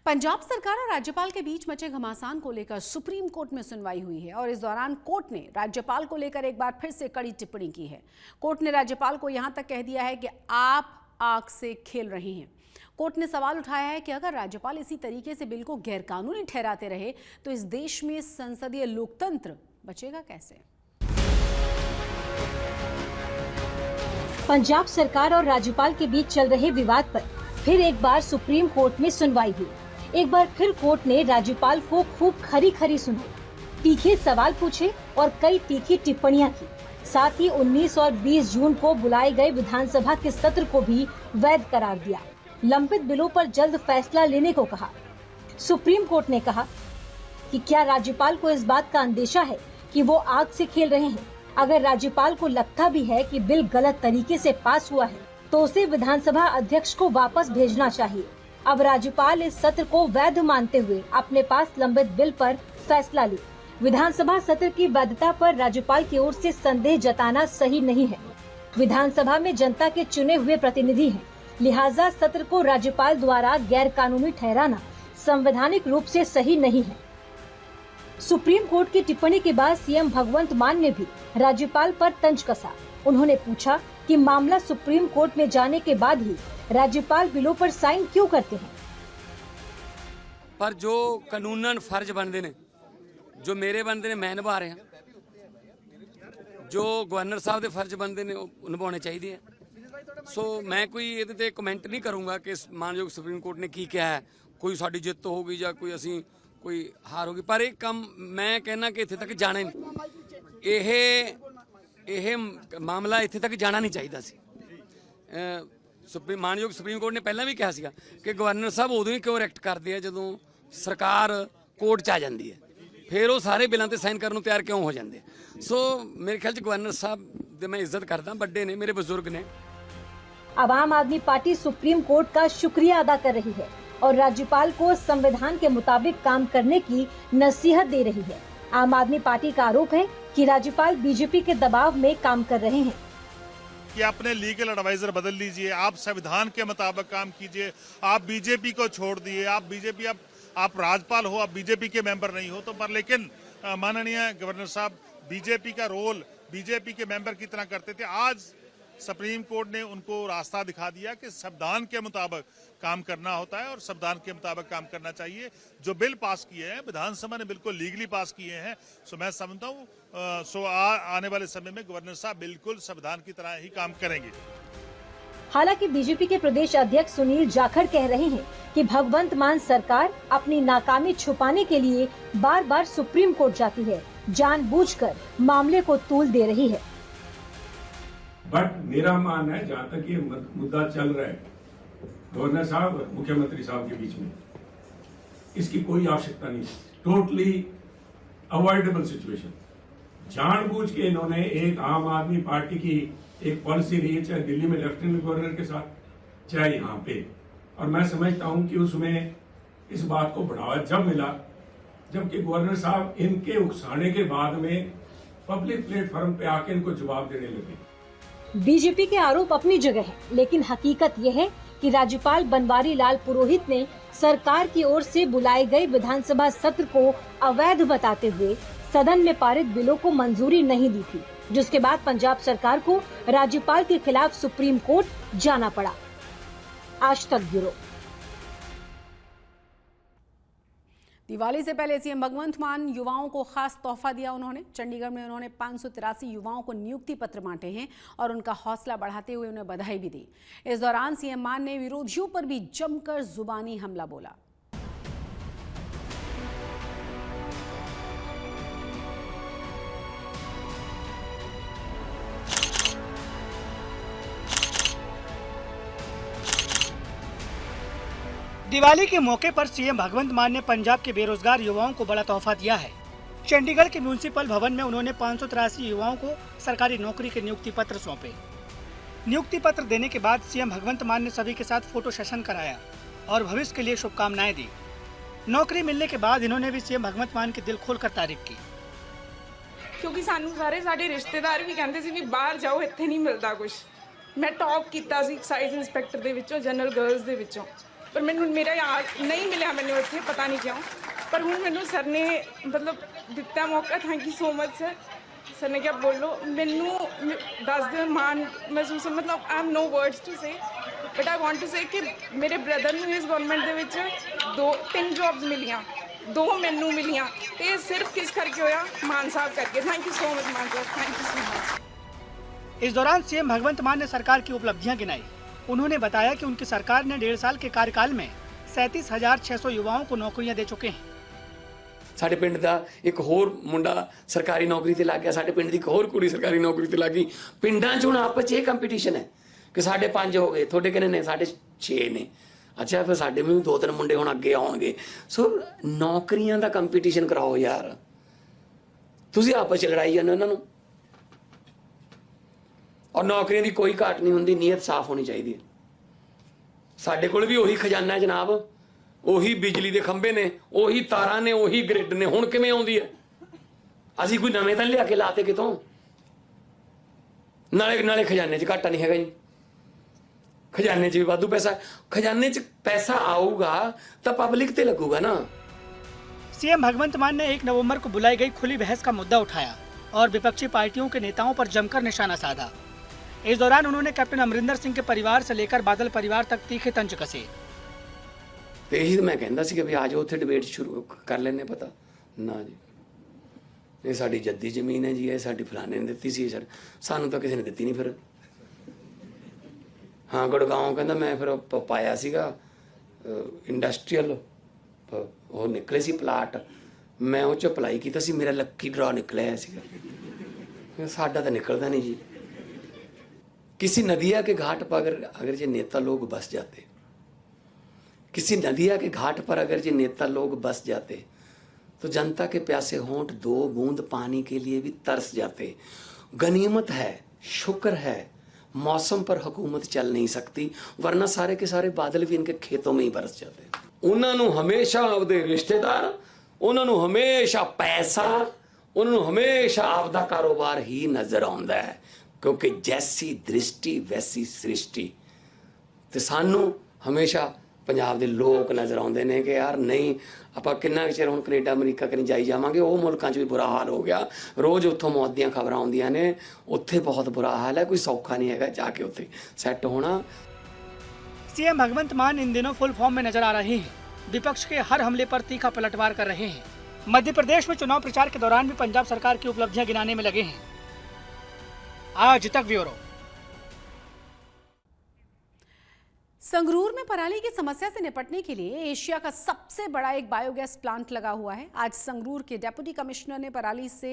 पंजाब सरकार और राज्यपाल के बीच मचे घमासान को लेकर सुप्रीम कोर्ट में सुनवाई हुई है और इस दौरान कोर्ट ने राज्यपाल को लेकर एक बार फिर से कड़ी टिप्पणी की है। कोर्ट ने राज्यपाल को यहां तक कह दिया है कि आप आग से खेल रहे हैं। कोर्ट ने सवाल उठाया है कि अगर राज्यपाल इसी तरीके से बिल को गैरकानूनी ठहराते रहे तो इस देश में संसदीय लोकतंत्र बचेगा कैसे। पंजाब सरकार और राज्यपाल के बीच चल रहे विवाद पर फिर एक बार सुप्रीम कोर्ट में सुनवाई हुई। एक बार फिर कोर्ट ने राज्यपाल को खूब खरी सुनाई, तीखे सवाल पूछे और कई तीखी टिप्पणियां की। साथ ही 19 और 20 जून को बुलाए गए विधानसभा के सत्र को भी वैध करार दिया। लंबित बिलों पर जल्द फैसला लेने को कहा। सुप्रीम कोर्ट ने कहा कि क्या राज्यपाल को इस बात का अंदेशा है कि वो आग से खेल रहे हैं। अगर राज्यपाल को लगता भी है कि बिल गलत तरीके से पास हुआ है तो उसे विधानसभा अध्यक्ष को वापस भेजना चाहिए। अब राज्यपाल इस सत्र को वैध मानते हुए अपने पास लंबित बिल पर फैसला ले। विधानसभा सत्र की वैधता पर राज्यपाल की ओर से संदेह जताना सही नहीं है। विधानसभा में जनता के चुने हुए प्रतिनिधि हैं, लिहाजा सत्र को राज्यपाल द्वारा गैर कानूनी ठहराना संवैधानिक रूप से सही नहीं है। सुप्रीम कोर्ट की टिप्पणी के बाद सीएम भगवंत मान ने भी राज्यपाल पर तंज कसा। उन्होंने पूछा कि मामला सुप्रीम कोर्ट में जाने के बाद ही राज्यपाल बिलों पर साइन क्यों करते हैं। पर जो कानूनन फर्ज बनते ने, जो मेरे बनते ने मैं निभा रहा, जो गवर्नर साहब के फर्ज बनते ने निभाने चाहिए। सो मैं कोई ये कमेंट नहीं करूँगा कि मानयोग सुप्रीम कोर्ट ने की क्या है, कोई साड़ी जित होगी या कोई असी कोई हार होगी। पर एक काम मैं कहना कि इत्थे तक जाना नहीं, यह मामला इत्थे तक जाना नहीं चाहिए सी। मानयोग सुप्रीम कोर्ट ने पहला भी कहा सीगा कि गवर्नर साहब उदों ही क्यों रिएक्ट करते हैं जो सरकार कोर्ट च आ जाती है, फिर वो सारे बिलों ते साइन करने तैयार क्यों हो जाते हैं। सो मेरे ख्याल गवर्नर साहब की मैं इज्जत करदा, बड़े ने, मेरे बुजुर्ग ने। अब आम आदमी पार्टी सुप्रीम कोर्ट का शुक्रिया अदा कर रही है और राज्यपाल को संविधान के मुताबिक काम करने की नसीहत दे रही है। आम आदमी पार्टी का आरोप है कि राज्यपाल बीजेपी के दबाव में काम कर रहे हैं कि अपने लीगल एडवाइजर बदल लीजिए, आप संविधान के मुताबिक काम कीजिए, आप बीजेपी को छोड़ दिए, आप बीजेपी आप राज्यपाल हो, आप बीजेपी के मेंबर नहीं हो। तो पर लेकिन माननीय गवर्नर साहब बीजेपी का रोल बीजेपी के मेंबर की तरह करते थे। आज सुप्रीम कोर्ट ने उनको रास्ता दिखा दिया कि संविधान के मुताबिक काम करना होता है और संविधान के मुताबिक काम करना चाहिए। जो बिल पास किए हैं विधानसभा ने बिल्कुल लीगली पास किए हैं। सो मैं समझता हूँ आने वाले समय में गवर्नर साहब बिल्कुल संविधान की तरह ही काम करेंगे। हालांकि बीजेपी के प्रदेश अध्यक्ष सुनील जाखड़ कह रहे हैं कि भगवंत मान सरकार अपनी नाकामी छुपाने के लिए बार बार सुप्रीम कोर्ट जाती है, जानबूझकर मामले को तूल दे रही है। बट मेरा मानना है जहां तक ये मुद्दा चल रहा है गवर्नर साहब और मुख्यमंत्री साहब के बीच में, इसकी कोई आवश्यकता नहीं। Totally avoidable situation. जानबूझ के इन्होंने एक आम आदमी पार्टी की एक पॉलिसी रही है, चाहे दिल्ली में लेफ्टिनेंट गवर्नर के साथ, चाहे यहाँ पे, और मैं समझता हूं कि उसमें इस बात को बढ़ावा जब मिला जबकि गवर्नर साहब इनके उकसाने के बाद में पब्लिक प्लेटफॉर्म पे आके इनको जवाब देने लगे। बीजेपी के आरोप अपनी जगह है, लेकिन हकीकत यह है कि राज्यपाल बनवारी लाल पुरोहित ने सरकार की ओर से बुलाए गए विधानसभा सत्र को अवैध बताते हुए सदन में पारित बिलों को मंजूरी नहीं दी थी, जिसके बाद पंजाब सरकार को राज्यपाल के खिलाफ सुप्रीम कोर्ट जाना पड़ा। आज तक ब्यूरो। दिवाली से पहले सीएम भगवंत मान युवाओं को खास तोहफा दिया। उन्होंने चंडीगढ़ में 583 युवाओं को नियुक्ति पत्र बांटे हैं और उनका हौसला बढ़ाते हुए उन्हें बधाई भी दी। इस दौरान सीएम मान ने विरोधियों पर भी जमकर जुबानी हमला बोला। दिवाली के मौके पर सीएम भगवंत मान ने पंजाब के बेरोजगार युवाओं को बड़ा तोहफा दिया है। चंडीगढ़ के म्यूनिसिपल भवन में उन्होंने 583 युवाओं को सरकारी नौकरी के नियुक्ति पत्र सौंपे। नियुक्ति पत्र देने के बाद सीएम भगवंत मान ने सभी के साथ फोटो सेशन कराया और भविष्य के लिए शुभकामनाएं दी। नौकरी मिलने के बाद इन्होंने भी सीएम भगवंत मान की दिल खोलकर तारीफ की। क्योंकि सानू सारे रिश्तेदार भी कहते सी भी बाहर जाओ, इत्थे नहीं मिलता कुछ। मैं टॉप किया एक्साइज इंस्पैक्टर दे विचों, जनरल गर्ल्स दे विचों। ਪਰ ਮੈਨੂੰ ਮੇਰਾ ਯਾਰ ਨਹੀਂ ਮਿਲਿਆ, ਮੈਨੂੰ ਉੱਥੇ ਪਤਾ ਨਹੀਂ ਕਿਉਂ। ਪਰ ਹੁਣ ਮੈਨੂੰ ਸਰ ਨੇ ਮਤਲਬ ਦਿੱਤਾ ਮੌਕਾ। Thank you so much sir. Sir ਨੇ ਕਿਹਾ ਬੋਲੋ, ਮੈਨੂੰ ਦੱਸ ਦਿਓ ਮਾਣ ਮਹਿਸੂਸ, ਮਤਲਬ I have no words to say, but I want to say ਕਿ ਮੇਰੇ ਬ੍ਰਦਰ ਨੂੰ ਇਸ ਗਵਰਨਮੈਂਟ ਦੇ ਵਿੱਚ 2-3 ਜੌਬਸ ਮਿਲੀਆਂ, 2 ਮੈਨੂੰ ਮਿਲੀਆਂ, ਤੇ ਇਹ ਸਿਰਫ किस करके होया? मान साहब करके। थैंक यू सो मच मान साहब, थैंक यू सो मच। इस दौरान सीएम भगवंत मान ने सरकार की उपलब्धियां गिनाई। उन्होंने बताया कि उनकी सरकार ने 1.5 साल के कार्यकाल में 37,600 युवाओं को नौकरियां दे चुके हैं। ਸਾਡੇ ਪਿੰਡ ਦਾ ਇੱਕ ਹੋਰ ਮੁੰਡਾ ਸਰਕਾਰੀ ਨੌਕਰੀ ਤੇ ਲੱਗ ਗਿਆ, ਸਾਡੇ ਪਿੰਡ ਦੀ ਇੱਕ ਹੋਰ ਕੁੜੀ ਸਰਕਾਰੀ ਨੌਕਰੀ ਤੇ ਲੱਗ ਗਈ। ਪਿੰਡਾਂ 'ਚ ਹੁਣ ਆਪਸ 'ਚ ਇਹ ਕੰਪੀਟੀਸ਼ਨ ਹੈ ਕਿ ਸਾਡੇ 5 ਹੋ ਗਏ, ਤੁਹਾਡੇ ਕਿੰਨੇ ਨੇ? ਸਾਡੇ 6 ਨੇ। ਅੱਛਾ, ਫਿਰ ਸਾਡੇ ਵੀ 2-3 ਮੁੰਡੇ ਹੁਣ ਅੱਗੇ ਆਉਣਗੇ। ਸੋ ਨੌਕਰੀਆਂ ਦਾ ਕੰਪੀਟੀਸ਼ਨ ਕਰਾਓ ਯਾਰ, ਤੁਸੀਂ ਆਪਸ 'ਚ ਲੜਾਈ ਜਾਂਦੇ ਉਹਨਾਂ ਨੂੰ। ਔਰ ਨੌਕਰੀਆਂ ਦੀ ਕੋਈ ਘਾਟ ਨਹੀਂ ਹੁੰਦੀ, ਨੀਅਤ ਸਾਫ਼ ਹੋਣੀ ਚਾਹੀਦੀ ਹੈ। ਸਾਡੇ ਕੋਲ ਵੀ ਉਹੀ ਖਜ਼ਾਨਾ ਹੈ ਜਨਾਬ, ਉਹੀ ਬਿਜਲੀ ਦੇ ਖੰਭੇ ਨੇ, ਉਹੀ ਤਾਰਾਂ ਨੇ, ਉਹੀ ਗ੍ਰਿਡ ਨੇ। ਹੁਣ ਕਿਵੇਂ ਆਉਂਦੀ ਹੈ? ਅਸੀਂ ਕੋਈ ਨਵੇਂ ਤਾਂ ਲਿਆ ਕੇ ਲਾਤੇ ਕਿਤੋਂ? ਨਾਲੇ ਖਜ਼ਾਨੇ 'ਚ ਘਾਟਾ ਨਹੀਂ ਹੈਗਾ ਜੀ, खजाने च भी वाधू पैसा। खजाने च पैसा आऊगा तो पब्लिक ते लगूगा ना। सीएम भगवंत मान ने 1 नवंबर को बुलाई गई खुली बहस का मुद्दा उठाया और विपक्षी पार्टियों के नेताओं पर जमकर निशाना साधा। इस दौरान उन्होंने कैप्टन अमरिंदर सिंह के परिवार से लेकर बादल परिवार तक तीखे तंज कसे। यही मैं कहता सी कि भी आ जाओ उत्थे डिबेट शुरू कर लेने। पता ना जी, ये साडी जद्दी जमीन है जी, ये साडी फलाने ने दित्ती सी, सानू तो किसी ने दित्ती नहीं। फिर हाँ, गुड़गांव कहता मैं फिर पाया सीगा इंडस्ट्रीयल वो निकले सी प्लाट, मैं वो च अप्लाई किया सी, मेरा लक्की ड्रॉ निकलिया सीगा। साडा तो निकलता नहीं जी। किसी नदिया के घाट पर अगर ये नेता लोग बस जाते, किसी नदिया के घाट पर अगर ये नेता लोग बस जाते तो जनता के प्यासे होंठ 2 बूंद पानी के लिए भी तरस जाते। गनीमत है, शुक्र है मौसम पर हुकूमत चल नहीं सकती, वरना सारे के सारे बादल भी इनके खेतों में ही बरस जाते। उन्होंने हमेशा आपदे रिश्तेदार, उन्होंने हमेशा पैसा, उन्होंने हमेशा आपदा कारोबार ही नजर आउंदा है, क्योंकि जैसी दृष्टि वैसी सृष्टि। ते सानू हमेशा पंजाब दे लोग नज़र आउंदे ने कि यार नहीं ਆਪਾਂ ਕਿੰਨਾ ਚਿਰ ਹੁਣ ਕੈਨੇਡਾ ਅਮਰੀਕਾ ਕਰੀ ਜਾਈ ਜਾਵਾਂਗੇ। ਉਹ ਮੁਲਕਾਂ 'ਚ ਵੀ ਬੁਰਾ ਹਾਲ ਹੋ ਗਿਆ, ਰੋਜ਼ ਉੱਥੋਂ ਮੌਤ ਦੀਆਂ ਖਬਰਾਂ ਆਉਂਦੀਆਂ ਨੇ। ਉੱਥੇ ਬਹੁਤ ਬੁਰਾ ਹਾਲ ਹੈ, ਕੋਈ ਸੌਖਾ नहीं है जाके ਉੱਥੇ ਸੈੱਟ होना। सीएम भगवंत मान इन दिनों फुल फॉर्म में नजर आ रहे हैं, विपक्ष के हर हमले पर तीखा पलटवार कर रहे हैं। मध्य प्रदेश में चुनाव प्रचार के दौरान भी पंजाब सरकार की उपलब्धियां गिनाने में लगे हैं। आज तक ब्यूरो। संगरूर में पराली की समस्या से निपटने के लिए एशिया का सबसे बड़ा एक बायोगैस प्लांट लगा हुआ है। आज संगरूर के डिप्टी कमिश्नर ने पराली से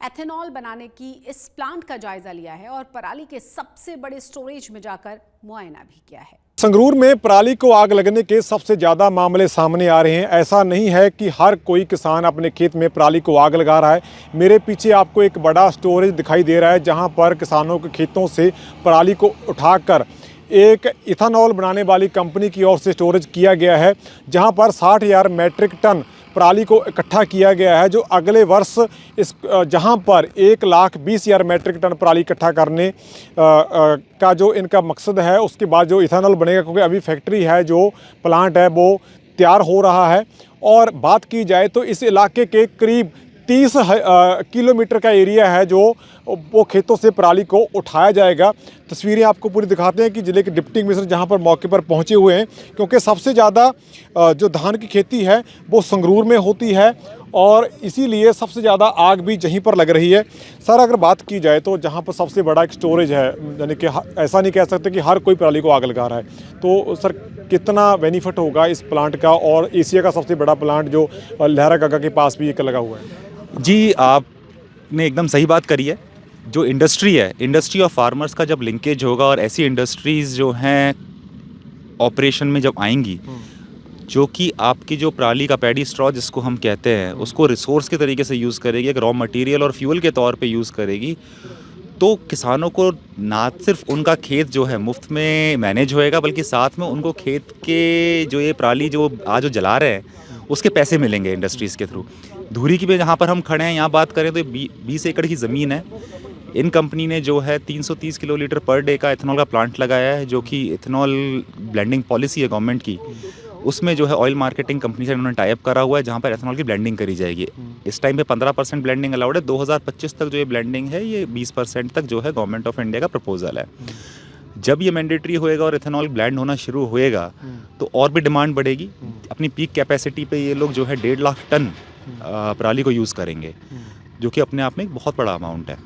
एथेनॉल बनाने की इस प्लांट का जायजा लिया है और पराली के सबसे बड़े स्टोरेज में जाकर मुआयना भी किया है। संगरूर में पराली को आग लगने के सबसे ज़्यादा मामले सामने आ रहे हैं। ऐसा नहीं है कि हर कोई किसान अपने खेत में पराली को आग लगा रहा है। मेरे पीछे आपको एक बड़ा स्टोरेज दिखाई दे रहा है, जहां पर किसानों के खेतों से पराली को उठाकर एक इथेनॉल बनाने वाली कंपनी की ओर से स्टोरेज किया गया है, जहां पर 60,000 मैट्रिक टन पराली को इकट्ठा किया गया है, जो अगले वर्ष इस जहां पर 1,20,000 मैट्रिक टन पराली इकट्ठा करने का जो इनका मकसद है, उसके बाद जो इथेनॉल बनेगा, क्योंकि अभी फैक्ट्री है, जो प्लांट है वो तैयार हो रहा है। और बात की जाए तो इस इलाके के करीब 30 किलोमीटर का एरिया है जो वो खेतों से पराली को उठाया जाएगा। तस्वीरें आपको पूरी दिखाते हैं कि ज़िले के डिप्टी कमिश्नर जहां पर मौके पर पहुंचे हुए हैं, क्योंकि सबसे ज़्यादा जो धान की खेती है वो संगरूर में होती है और इसीलिए सबसे ज़्यादा आग भी यहीं पर लग रही है। सर, अगर बात की जाए तो जहाँ पर सबसे बड़ा एक स्टोरेज है, यानी कि ऐसा नहीं कह सकते कि हर कोई पराली को आग लगा रहा है, तो सर कितना बेनिफिट होगा इस प्लांट का? और एशिया का सबसे बड़ा प्लांट जो लहरागागा के पास भी एक लगा हुआ है। जी, आपने एकदम सही बात करी है। जो इंडस्ट्री है, इंडस्ट्री और फार्मर्स का जब लिंकेज होगा और ऐसी इंडस्ट्रीज़ जो हैं ऑपरेशन में जब आएंगी, जो कि आपकी जो पराली का पैडी स्ट्रॉ जिसको हम कहते हैं, उसको रिसोर्स के तरीके से यूज़ करेगी, एक रॉ मटेरियल और फ्यूल के तौर पे यूज़ करेगी, तो किसानों को ना सिर्फ उनका खेत जो है मुफ्त में मैनेज होएगा, बल्कि साथ में उनको खेत के जो ये पराली जो आज जला रहे हैं उसके पैसे मिलेंगे इंडस्ट्रीज़ के थ्रू। धुरी की भी जहाँ पर हम खड़े हैं यहाँ बात करें तो 20 एकड़ की ज़मीन है। इन कंपनी ने जो है 330 किलोलीटर पर डे का एथेनॉल का प्लांट लगाया है, जो कि एथेनॉल ब्लेंडिंग पॉलिसी है गवर्नमेंट की। उसमें जो है ऑयल मार्केटिंग कंपनी से इन्होंने टाई अप करा हुआ है, जहाँ पर एथेनॉल की ब्लेंडिंग करी जाएगी। इस टाइम पे 15% ब्लेंडिंग अलाउड है। 2025 तक जो ये ब्लेंडिंग है, ये 20% तक जो है गवर्नमेंट ऑफ इंडिया का प्रपोजल है। जब ये मैंडेटरी होएगा और एथेनॉल ब्लेंड होना शुरू होएगा तो और भी डिमांड बढ़ेगी। अपनी पीक कैपेसिटी पे ये लोग जो है 1.5 लाख टन पराली को यूज़ करेंगे, जो कि अपने आप में एक बहुत बड़ा अमाउंट है।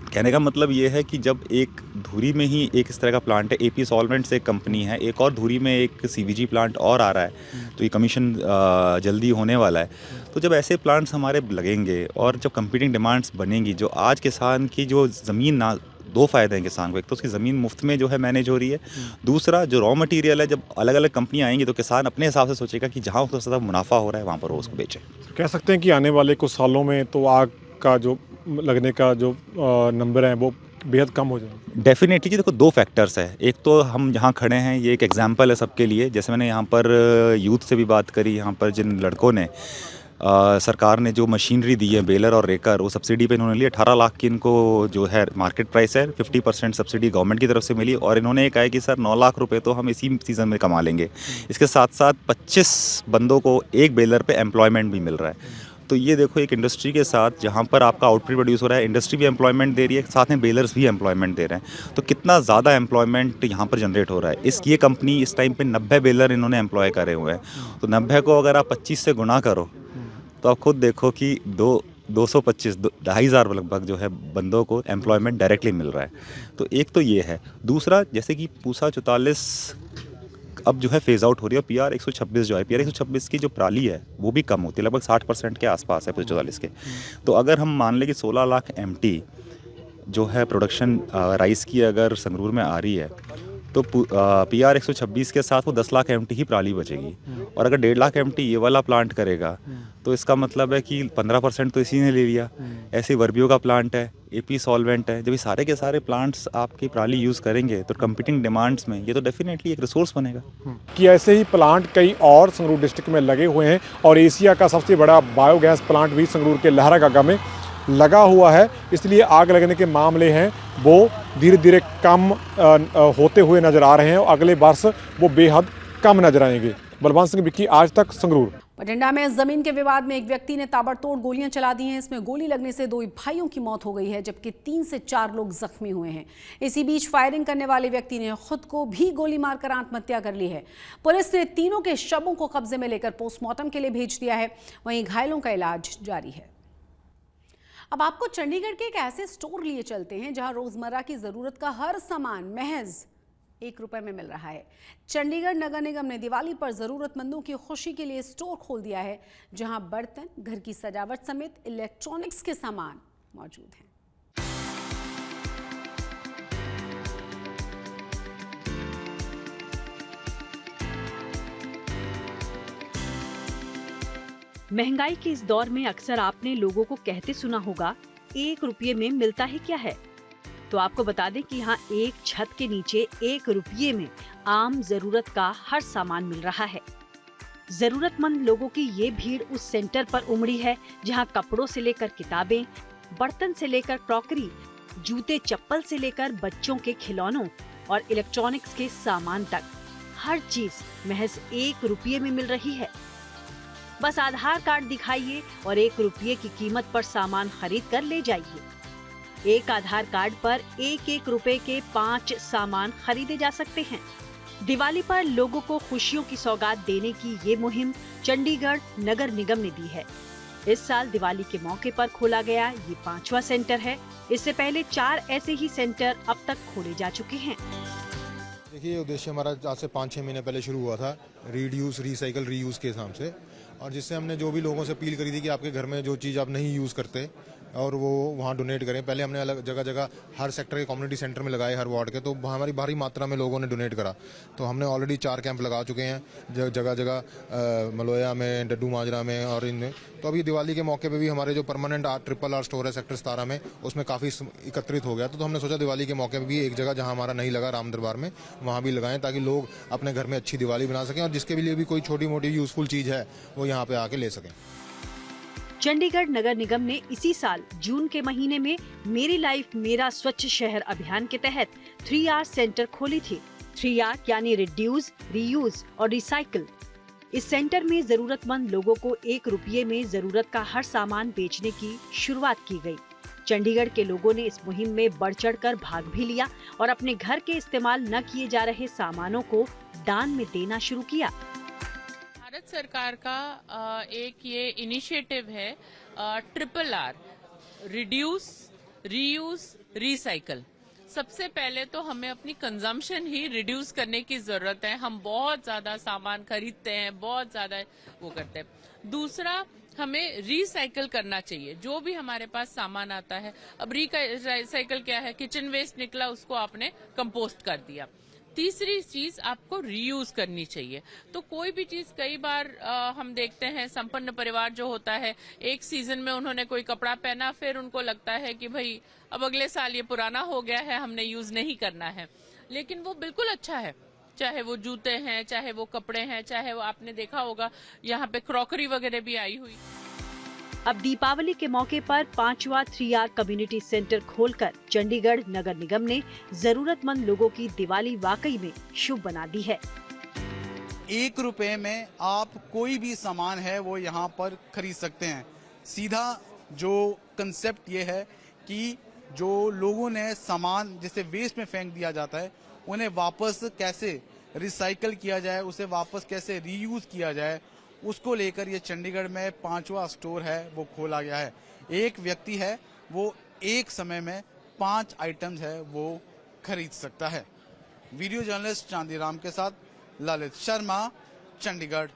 कहने का मतलब ये है कि जब एक धुरी में ही एक इस तरह का प्लांट है, एपी सॉल्वेंट्स एक कंपनी है, एक और धुरी में एक सीवीजी प्लांट और आ रहा है, तो ये कमीशन जल्दी होने वाला है। तो जब ऐसे प्लांट्स हमारे लगेंगे और जब कंपीटिंग डिमांड्स बनेंगी, जो आज किसान की जो ज़मीन ना, दो फ़ायदे हैं किसान को। एक तो उसकी ज़मीन मुफ्त में जो है मैनेज हो रही है, दूसरा जो रॉ मटेरियल है, जब अलग अलग कंपनियाँ आएंगी तो किसान अपने हिसाब से सोचेगा कि जहाँ उसको ज़्यादा मुनाफा हो रहा है वहाँ पर वो उसको बेचे। कह सकते हैं कि आने वाले कुछ सालों में तो आग का जो लगने का जो नंबर है वो बेहद कम हो जाए। डेफिनेटली जी, देखो 2 फैक्टर्स है। एक तो हम जहाँ खड़े हैं ये एक एग्जांपल है सबके लिए। जैसे मैंने यहाँ पर यूथ से भी बात करी, यहाँ पर जिन लड़कों ने सरकार ने जो मशीनरी दी है, बेलर और रेकर, वो सब्सिडी पे इन्होंने ली। 18 लाख की इनको जो है मार्केट प्राइस है, 50% सब्सिडी गवर्नमेंट की तरफ से मिली। और इन्होंने ये कहा है कि सर 9 लाख रुपए तो हम इसी सीज़न में कमा लेंगे। इसके साथ साथ 25 बंदों को एक बेलर पे एम्प्लॉयमेंट भी मिल रहा है। तो ये देखो, एक इंडस्ट्री के साथ जहाँ पर आपका आउटपुट प्रोड्यूस हो रहा है, इंडस्ट्री भी एम्प्लॉयमेंट दे रही है, साथ में बेलर्स भी एम्प्लॉयमेंट दे रहे हैं। तो कितना ज़्यादा एम्प्लॉयमेंट यहाँ पर जनरेट हो रहा है। ये कंपनी इस टाइम पे 90 बेलर इन्होंने एम्प्लॉय करे हुए हैं। तो 90 को अगर आप 25 से गुना करो तो आप खुद देखो कि 225 2,500 लगभग जो है बंदों को एम्प्लॉयमेंट डायरेक्टली मिल रहा है। तो एक तो ये है। दूसरा, जैसे कि पूसा 44 अब जो है फेज़ आउट हो रही है। PR 126 जो है, PR 126 की जो पराली है वो भी कम होती है, लगभग 60% के आसपास है पूसा 44 के। तो अगर हम मान लें कि 16 लाख MT जो है प्रोडक्शन राइस की अगर संगरूर में आ रही है, तो PR 126 के साथ वो 10 लाख MT ही पराली बचेगी। और अगर 1.5 लाख MT ये वाला प्लांट करेगा तो इसका मतलब है कि 15% तो इसी ने ले लिया। ऐसे वर्बियो का प्लांट है, AP सॉल्वेंट है। जब ये सारे के सारे प्लांट्स आपकी पराली यूज़ करेंगे तो कंपीटिंग डिमांड्स में ये तो डेफिनेटली एक रिसोर्स बनेगा। कि ऐसे ही प्लांट कई और संगरूर डिस्ट्रिक्ट में लगे हुए हैं और एशिया का सबसे बड़ा बायोगैस प्लांट भी संगरूर के लहरागागा में लगा हुआ है। इसलिए आग लगने के मामले हैं वो धीरे धीरे कम होते हुए नजर आ रहे हैं और अगले वर्ष वो बेहद कम नजर आएंगे। बलवान सिंह बिक्की, आज तक संगरूर। बठिंडा में जमीन के विवाद में एक व्यक्ति ने ताबड़तोड़ गोलियां चला दी हैं। इसमें गोली लगने से 2 भाइयों की मौत हो गई है, जबकि 3 से 4 लोग जख्मी हुए हैं। इसी बीच फायरिंग करने वाले व्यक्ति ने खुद को भी गोली मारकर आत्महत्या कर ली है। पुलिस ने तीनों के शवों को कब्जे में लेकर पोस्टमार्टम के लिए भेज दिया है। वहीं घायलों का इलाज जारी है। अब आपको चंडीगढ़ के एक ऐसे स्टोर लिए चलते हैं जहां रोजमर्रा की जरूरत का हर सामान महज 1 रुपए में मिल रहा है। चंडीगढ़ नगर निगम ने दिवाली पर जरूरतमंदों की खुशी के लिए स्टोर खोल दिया है, जहां बर्तन, घर की सजावट समेत इलेक्ट्रॉनिक्स के सामान मौजूद हैं। महंगाई के इस दौर में अक्सर आपने लोगों को कहते सुना होगा, 1 रुपये में मिलता है क्या है। तो आपको बता दें कि यहाँ एक छत के नीचे 1 रुपये में आम जरूरत का हर सामान मिल रहा है। जरूरतमंद लोगों की ये भीड़ उस सेंटर पर उमड़ी है जहाँ कपड़ों से लेकर किताबें, बर्तन से लेकर क्रॉकरी, जूते चप्पल से लेकर बच्चों के खिलौनों और इलेक्ट्रॉनिक्स के सामान तक हर चीज महज 1 रुपये में मिल रही है। बस आधार कार्ड दिखाइए और 1 रुपये की कीमत पर सामान खरीद कर ले जाइए। एक आधार कार्ड पर 1-1 रुपए के 5 सामान खरीदे जा सकते हैं। दिवाली पर लोगों को खुशियों की सौगात देने की ये मुहिम चंडीगढ़ नगर निगम ने दी है। इस साल दिवाली के मौके पर खोला गया ये 5वां सेंटर है। इससे पहले 4 ऐसे ही सेंटर अब तक खोले जा चुके हैं। देखिए, उद्देश्य हमारा आज से 5-6 महीने पहले शुरू हुआ था, रीड्यूस, रिसाइकल, रीयूज के हिसाब से। और जिससे हमने जो भी लोगों से अपील करी थी कि आपके घर में जो चीज़ आप नहीं यूज़ करते और वो वहाँ डोनेट करें। पहले हमने अलग जगह जगह हर सेक्टर के कम्युनिटी सेंटर में लगाए, हर वार्ड के, तो हमारी भारी मात्रा में लोगों ने डोनेट करा। तो हमने ऑलरेडी 4 कैंप लगा चुके हैं जगह जगह, मलोया में, डड्डू माजरा में और इनमें। तो अभी दिवाली के मौके पे भी हमारे जो परमानेंट RRR स्टोर है सेक्टर 17 में, उसमें काफ़ी एकत्रित हो गया। तो हमने सोचा दिवाली के मौके पर भी एक जगह जहाँ हमारा नहीं लगा, राम दरबार में, वहाँ भी लगाएं ताकि लोग अपने घर में अच्छी दिवाली बना सकें और जिसके लिए भी कोई छोटी मोटी यूज़फुल चीज़ है वो यहाँ पर आके ले सकें। चंडीगढ़ नगर निगम ने इसी साल जून के महीने में मेरी लाइफ मेरा स्वच्छ शहर अभियान के तहत 3R सेंटर खोली थी। 3R यानी रिड्यूस, रीयूज और रिसाइकिल। इस सेंटर में जरूरतमंद लोगों को 1 रुपये में जरूरत का हर सामान बेचने की शुरुआत की गई। चंडीगढ़ के लोगों ने इस मुहिम में बढ़ चढ़कर भाग भी लिया और अपने घर के इस्तेमाल न किए जा रहे सामानों को दान में देना शुरू किया। भारत सरकार का एक ये इनिशिएटिव है RRR, रिड्यूस, रीयूज, रिसाइकल। सबसे पहले तो हमें अपनी कंजम्पशन ही रिड्यूस करने की जरूरत है। हम बहुत ज्यादा सामान खरीदते हैं, बहुत ज्यादा वो करते हैं। दूसरा, हमें रिसाइकल करना चाहिए जो भी हमारे पास सामान आता है। अब रिसाइकल क्या है, किचन वेस्ट निकला उसको आपने कंपोस्ट कर दिया। तीसरी चीज, आपको रीयूज करनी चाहिए। तो कोई भी चीज, कई बार हम देखते हैं संपन्न परिवार जो होता है, एक सीजन में उन्होंने कोई कपड़ा पहना, फिर उनको लगता है कि भाई अब अगले साल ये पुराना हो गया है, हमने यूज नहीं करना है। लेकिन वो बिल्कुल अच्छा है, चाहे वो जूते हैं, चाहे वो कपड़े हैं, चाहे वो, आपने देखा होगा यहाँ पे क्रॉकरी वगैरह भी आई हुई। अब दीपावली के मौके पर 5वां 3R कम्युनिटी सेंटर खोलकर चंडीगढ़ नगर निगम ने जरूरतमंद लोगों की दिवाली वाकई में शुभ बना दी है। 1 रुपए में आप कोई भी सामान है वो यहाँ पर खरीद सकते हैं। सीधा जो कंसेप्ट ये है कि जो लोगों ने सामान जैसे वेस्ट में फेंक दिया जाता है, उन्हें वापस कैसे रिसाइकल किया जाए, उसे वापस कैसे रीयूज किया जाए, उसको लेकर ये चंडीगढ़ में 5वां स्टोर है वो खोला गया है। एक व्यक्ति है वो एक समय में 5 आइटम्स है वो खरीद सकता है। वीडियो जर्नलिस्ट चांदीराम के साथ ललित शर्मा, चंडीगढ़।